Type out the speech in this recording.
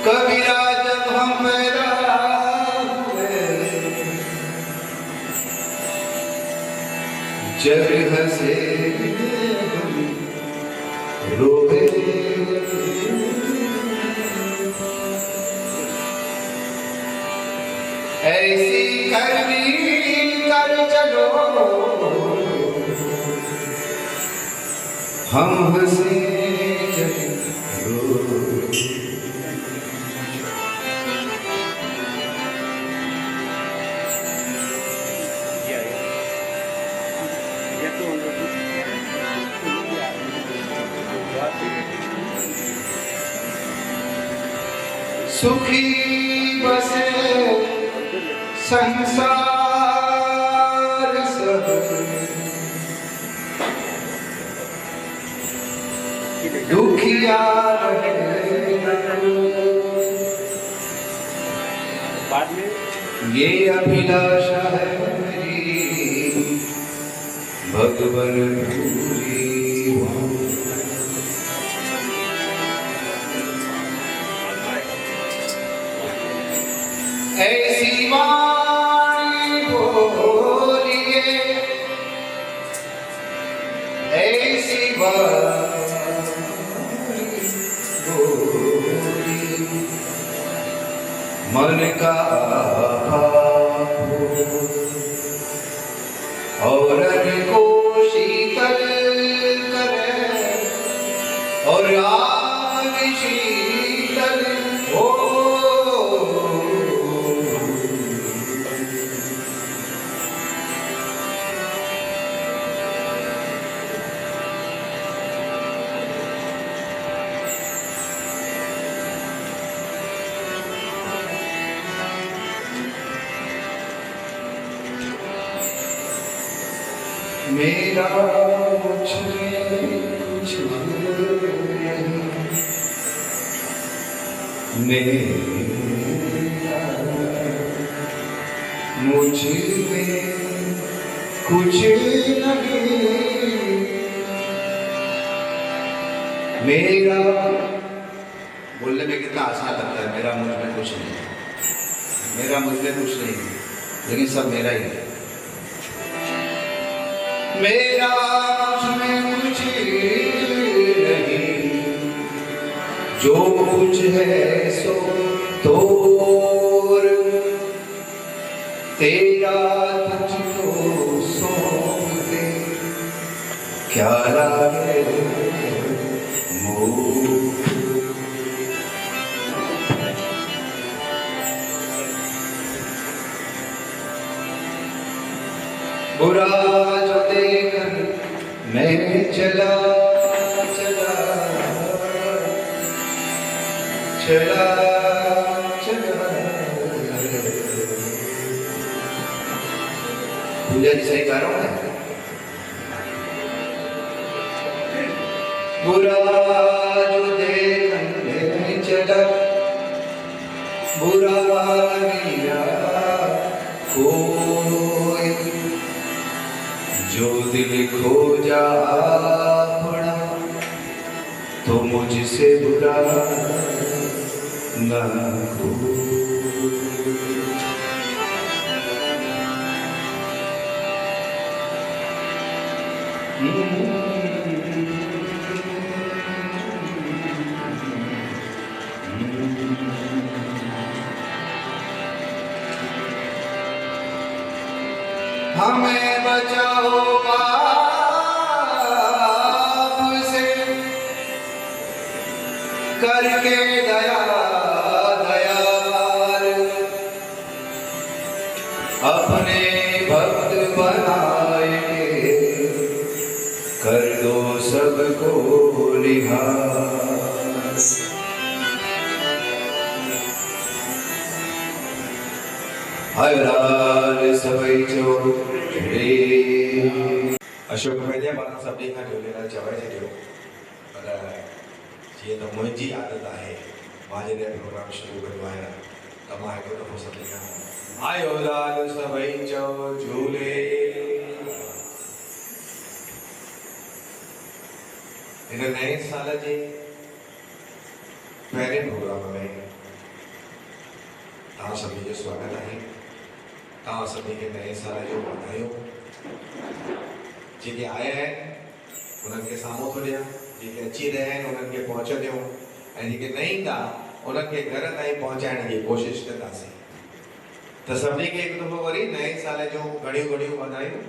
कबीरा जब हम पैदा हुए, जग हंसे रोए, ऐसी करनी कर चलो हम हंसे सुखी बसे संसार सब, दुखिया ये अभिलाषा है मेरी, भगवन पूरी हो। ऐसी वाणी बोलिए, ऐसी वाणी बोलिए, मन का भाव और को शीतल करे और आग शीतल हो। मेरा कुछ नहीं, मुझ में कुछ नहीं, मेरा बोलने में कितना आसान लगता है, मेरा मुझ में कुछ नहीं, मेरा मुझ में कुछ नहीं, लेकिन सब मेरा ही है। मेरा उसमें कुछ नहीं, जो कुछ है सो तोर, तेरा तुझको सौंप दे, क्या लागे मोह। बुरा जो देखकर मैं चला चला चला चला। पूजा जी सही गा रहा हूँ। बुरा जो देखकर मैं चला, बुरा लगा कोई, जो दिल खो जा पड़ा तो मुझसे बुरा न हो। हमें बचाओ पाप से, करके दया दयाल, अपने भक्त बनाए, कर दो सबको लिहाज। हराल सभई जो अशोक भाई मां सभिनी खां झूलेलाल चवाए छॾियो, पर जीअं त मुंहिंजी आदत आहे, मां जॾहिं प्रोग्राम शुरू कंदो आहियां त मां हिकु दफ़ो सभिनी खां आयो लाल सभई चओ झूले। हिन नए साल जे पहिरें प्रोग्राम में तव्हां सभिनी जो स्वागत आहे। तव्हां सभिनी खे नए साल जो वाधायूं। जेके आया आहिनि उन्हनि खे साम्हूं थो ॾियां, जेके अची रहिया आहिनि उन्हनि खे पहुचंदियूं, ऐं जेके न ईंदा उन्हनि खे घर ताईं पहुचाइण जी कोशिशि कंदासीं। त सभिनी खे हिकु दफ़ो वरी नए साल जूं घणियूं घणियूं वाधायूं।